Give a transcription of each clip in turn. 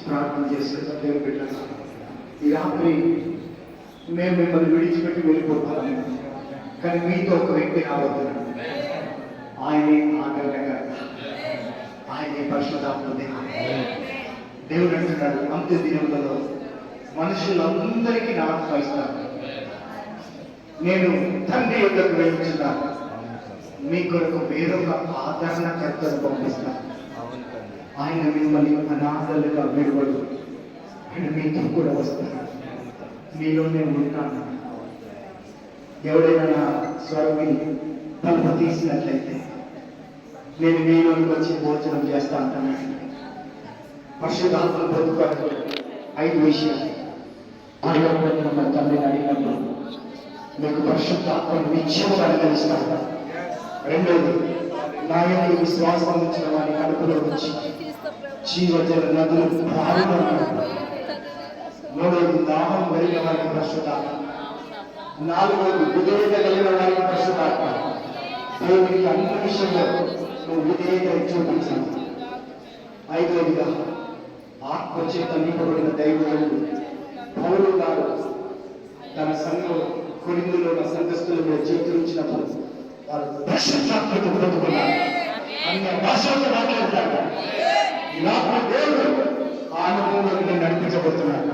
ప్రార్థన చేస్తే దేవుడు పెట్టాను. ఈ రాత్రి మేము మిమ్మల్ని విడిచిపెట్టి వెళ్ళిపోతాం, కానీ మీతో ఒక వ్యక్తి రాబోతున్నాడు. ఆయనే ఆదరణగా, ఆయనే పరిశుద్ధాత్మ దేవుడు అంటున్నాడు, అంత్య దినములలో మనుషులందరికీ నా ఆత్మ ఇస్తాను. నేను తండ్రి యొద్దకు వెళ్తున్నాను, మీ కొరకు వేరొక ఆదరణకర్తను పంపిస్తాను. ఆయన మిమ్మల్ని అనాథలుగా విడవడు, ఆయన మీతో కూడా వస్తాను, మీలోనే ఉంటాను. ఎవడైనా నా స్వరమిని తలుపు తీసినట్లయితే నేను మీలోకి వచ్చి భోజనం చేస్తా అంటాను. పరిశుద్ధాత్మ పొందుకోవడం 5 విషయాలు. మన తండ్రిని అడిగినప్పుడు మీకు పరిశుద్ధాత్మను నిత్యము అనుగ్రహిస్తాను. రెండోది, నా యొక్క విశ్వాసం ఉంచిన వారి కడుపులో నుంచి జీవజల నదులు పారుతున్నాయి. మూడోది, దాహం కలిగిన వారికి పరిశుద్ధాత్మ. నాలుగోది, విధేయత కలిగిన వారికి పరిశుద్ధాత్మ. దేవునికి అన్ని విషయంలో నువ్వు విధేయత చూపించాలి. ఐదోదిగా, ఆత్మచేత నింపబడిన దైవజనుడు పౌలు గారు తన సంఘం కొరింథీలో ఉన్న సంఘస్థుల మీద చేతులుంచినప్పుడు వారు పరిశుద్ధాత్మతో బ్రతుకున్నారు, అన్ని భాషలతో మాట్లాడతారు. దేవుడు ఆ అనుభవంలోకి నడిపించబోతున్నాడు,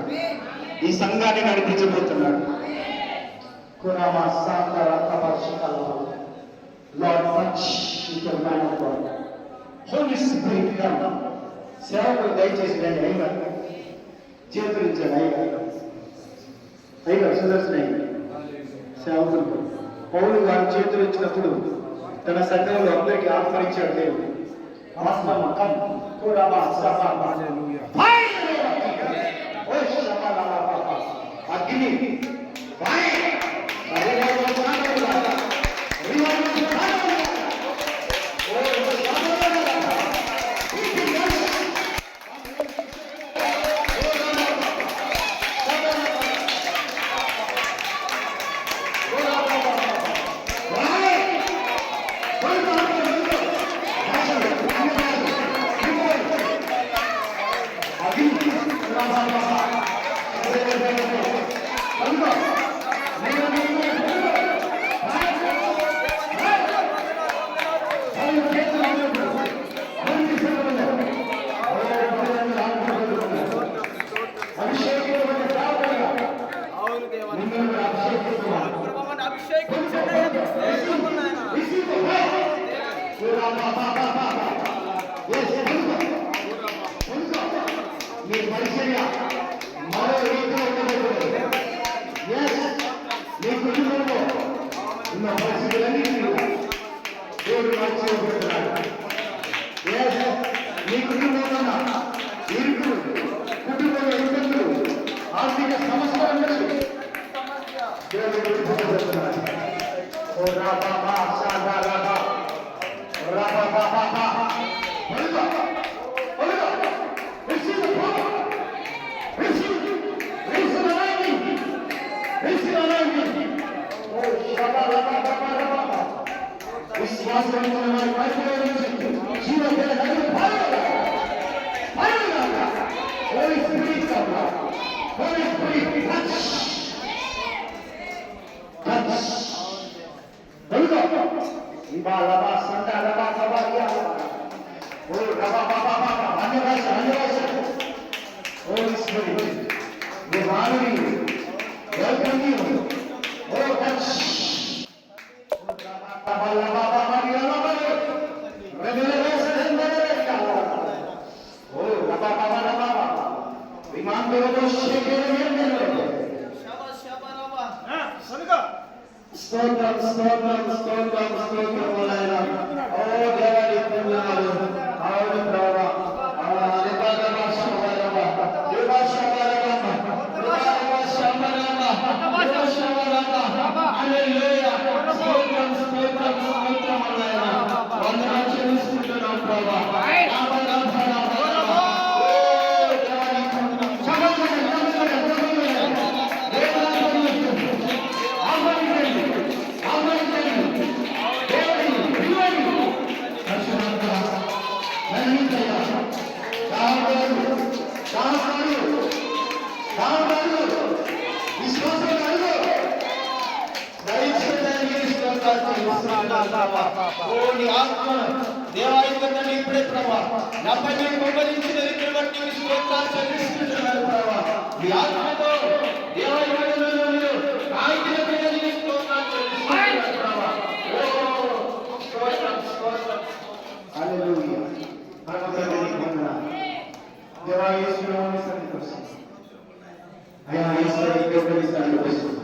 ఈ సంఘాన్ని నడిపించబోతున్నాడు. సేవకులు దయచేసి రండి. అయ్యారు చేతులించండి. అయ్యారు సుదర్శన సేవకులు పౌలు గారు చేతులు ఇచ్చినప్పుడు తన సంఘంలో అందరికీ ఆహ్వానించాడు దేవుడు. అగ్ని మీ పరిచర్య మరో రీతిలో ఉండబోతుంది. మీ కుటుంబంలో ఉన్న పరిస్థితులన్నింటినీ దేవుడు మార్చివేయబోతున్నాడు. మీ కుటుంబంలో ఉన్న ఇరుకులు, కుటుంబంలో ఇబ్బందులు, ఆర్థిక సమస్యలు దేవుడు విడిపించబోతున్నాడు. Holy Spirit, we honor you, welcome you. Oh, touch. స్తోత్రం స్తోత్రం స్తోత్రం స్తోత్రం నాయనా. ఓ దేవాది పుణ్యాలు అవును ప్రభా. వందనాలు చెల్లిస్తున్నాం ప్రభా. ఓ నీ ఆత్మ దేవాలయంలో ఇప్పుడే ప్రభా నాపై మీరు పొందరించిన రీతిని బట్టి మీకు స్తోత్రాలు చెల్లిస్తున్నాను ప్రభా మీ ఆత్మతో దేవాలయంలో మీరు ఆజ్ఞ పిల్లలకి స్తోత్రాలు చెల్లిస్తున్నాను ప్రభా ఓ స్తోత్రం స్తోత్రం హల్లెలూయా పరమతండ్రి వందనాలు దేవా యేసునామమున సంతోషం అయ్యా యేసు దేవుని సన్నిధిలో